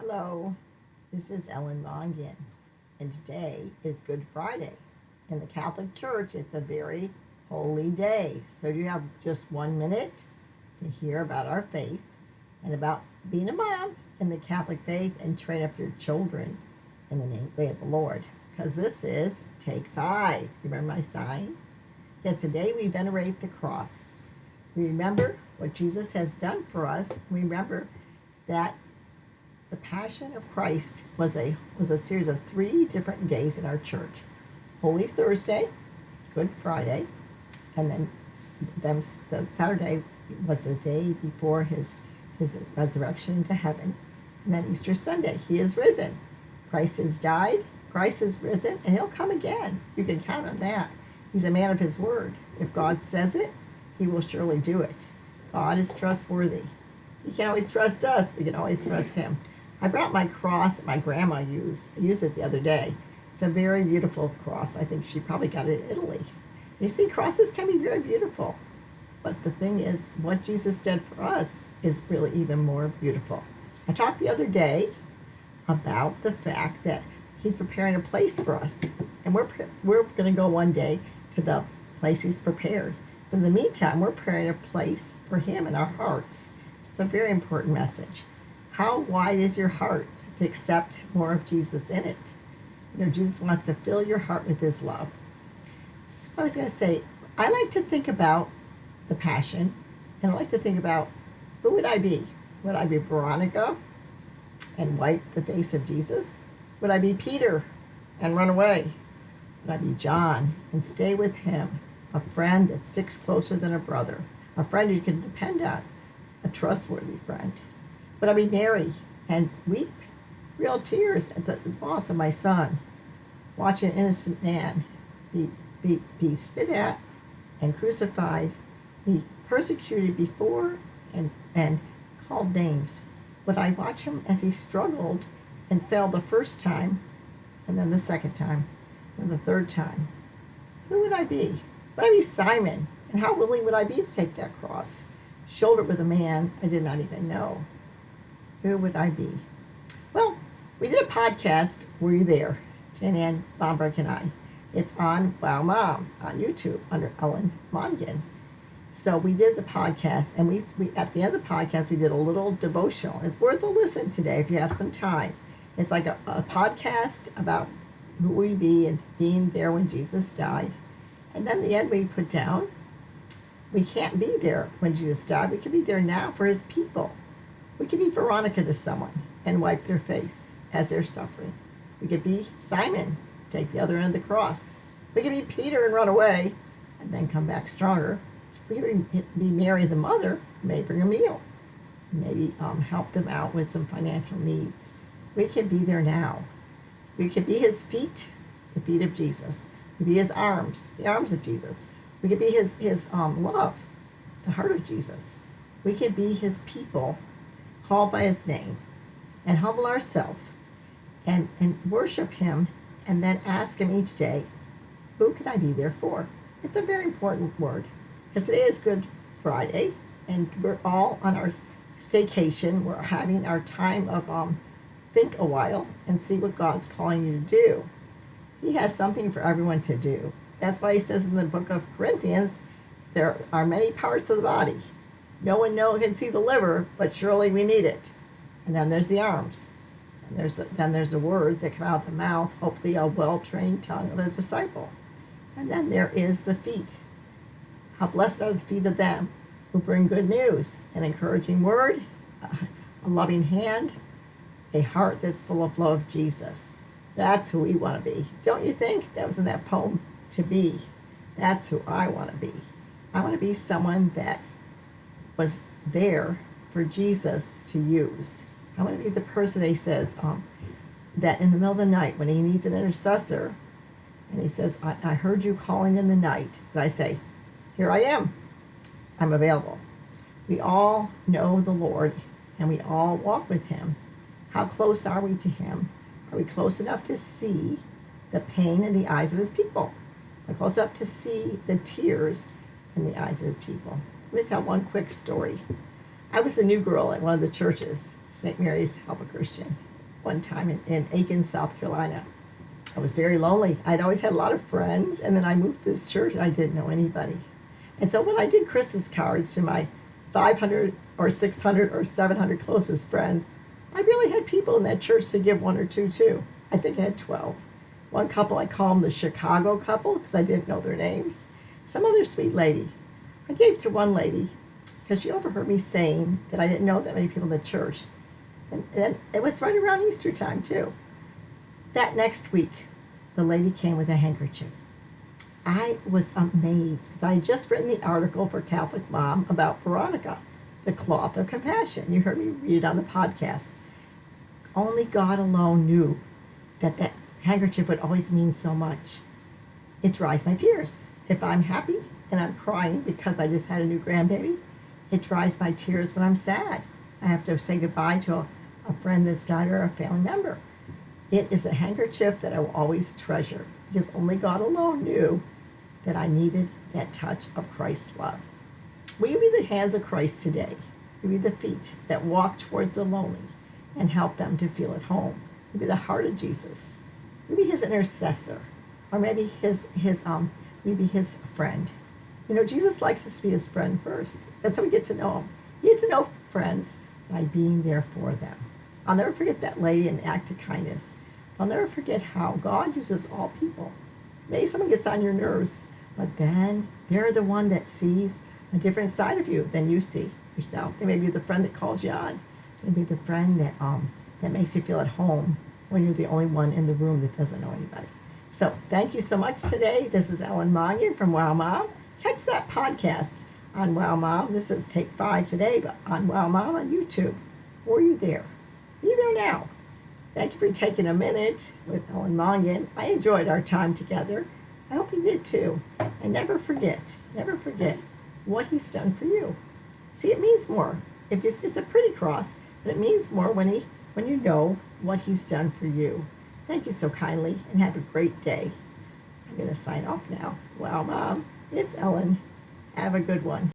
Hello, this is Ellen Mongan, and today is Good Friday. In the Catholic Church, it's a very holy day. So you have just 1 minute to hear about our faith and about being a mom in the Catholic faith and train up your children in the way of the Lord. Because this is Take 5. Remember my sign? That today we venerate the cross. We remember what Jesus has done for us. We remember that the Passion of Christ was a series of 3 different days in our church: Holy Thursday, Good Friday, and then the Saturday was the day before his resurrection into heaven, and then Easter Sunday. He is risen. Christ has died. Christ is risen, and he'll come again. You can count on that. He's a man of his word. If God says it, he will surely do it. God is trustworthy. He can't always trust us. We can always trust him. I brought my cross that my grandma used. I used it the other day. It's a very beautiful cross. I think she probably got it in Italy. You see, crosses can be very beautiful. But the thing is, what Jesus did for us is really even more beautiful. I talked the other day about the fact that he's preparing a place for us. And we're going to go one day to the place he's prepared. But in the meantime, we're preparing a place for him in our hearts. It's a very important message. How wide is your heart to accept more of Jesus in it? You know, Jesus wants to fill your heart with his love. So I was going to say, I like to think about the Passion, and I like to think about, who would I be? Would I be Veronica and wipe the face of Jesus? Would I be Peter and run away? Would I be John and stay with him? A friend that sticks closer than a brother. A friend you can depend on. A trustworthy friend. Would I be Mary and weep real tears at the loss of my son? Watch an innocent man be spit at and crucified, be persecuted before and called names. Would I watch him as he struggled and fell the first time, and then the second time, and the third time? Who would I be? Would I be Simon? And how willing would I be to take that cross, shoulder with a man I did not even know? Who would I be? Well, we did a podcast. Were you there? Jan Ann Bomberg and I. It's on Wow Mom on YouTube under Ellen Mongan. So we did the podcast, and we at the end of the podcast, we did a little devotional. It's worth a listen today if you have some time. It's like a podcast about who we be and being there when Jesus died. And then the end we put down, we can't be there when Jesus died. We can be there now for his people. We could be Veronica to someone and wipe their face as they're suffering. We could be Simon, take the other end of the cross. We could be Peter and run away and then come back stronger. We could be Mary the mother, maybe bring a meal, maybe help them out with some financial needs. We could be there now. We could be his feet, the feet of Jesus. We could be his arms, the arms of Jesus. We could be his love, the heart of Jesus. We could be his people, called by his name, and humble ourselves and worship him, and then ask him each day, who can I be there for? It's a very important word, because today is Good Friday, and we're all on our staycation. We're having our time of think a while and see what God's calling you to do. He has something for everyone to do. That's why he says in the book of Corinthians, there are many parts of the body. No one can see the liver, but surely we need it. And then there's the arms. And then there's the words that come out of the mouth, hopefully a well-trained tongue of a disciple. And then there is the feet. How blessed are the feet of them who bring good news, an encouraging word, a loving hand, a heart that's full of love of Jesus. That's who we want to be. Don't you think? That was in that poem, To Be. That's who I want to be. I want to be someone that was there for Jesus to use. I want to be the person that he says that in the middle of the night when he needs an intercessor, and he says, I heard you calling in the night, and I say, here I am. I'm available. We all know the Lord, and we all walk with him. How close are we to him? Are we close enough to see the pain in the eyes of his people? Are we close enough to see the tears in the eyes of his people? Let me tell one quick story. I was a new girl at one of the churches, St. Mary's Help a Christian. one time in Aiken, South Carolina. I was very lonely. I'd always had a lot of friends, and then I moved to this church and I didn't know anybody. And so when I did Christmas cards to my 500 or 600 or 700 closest friends, I really had people in that church to give one or two to. I think I had 12. One couple, I call them the Chicago couple because I didn't know their names. Some other sweet lady. I gave to one lady because she overheard me saying that I didn't know that many people in the church. And it was right around Easter time, too. That next week, the lady came with a handkerchief. I was amazed because I had just written the article for Catholic Mom about Veronica, the cloth of compassion. You heard me read it on the podcast. Only God alone knew that that handkerchief would always mean so much. It dries my tears. If I'm happy and I'm crying because I just had a new grandbaby, it dries my tears when I'm sad. I have to say goodbye to a friend that's died or a family member. It is a handkerchief that I will always treasure because only God alone knew that I needed that touch of Christ's love. Will you be the hands of Christ today? Will you be the feet that walk towards the lonely and help them to feel at home? Will you be the heart of Jesus? Maybe his intercessor, or maybe maybe his friend. You know, Jesus likes us to be his friend first. That's how we get to know him. You get to know friends by being there for them. I'll never forget that lady in the act of kindness. I'll never forget how God uses all people. Maybe someone gets on your nerves, but then they're the one that sees a different side of you than you see yourself. They may be the friend that calls you on. They may be the friend that makes you feel at home when you're the only one in the room that doesn't know anybody. So thank you so much today. This is Ellen Mongan from Wow Mom. Catch that podcast on Wow Mom. This is Take 5 today, but on Wow Mom on YouTube. Were you there? Be there now. Thank you for taking a minute with Ellen Mongan. I enjoyed our time together. I hope you did too. And never forget what he's done for you. See, it means more. It's a pretty cross, but it means more when you know what he's done for you. Thank you so kindly, and have a great day. I'm going to sign off now. Wow, Mom. It's Ellen. Have a good one.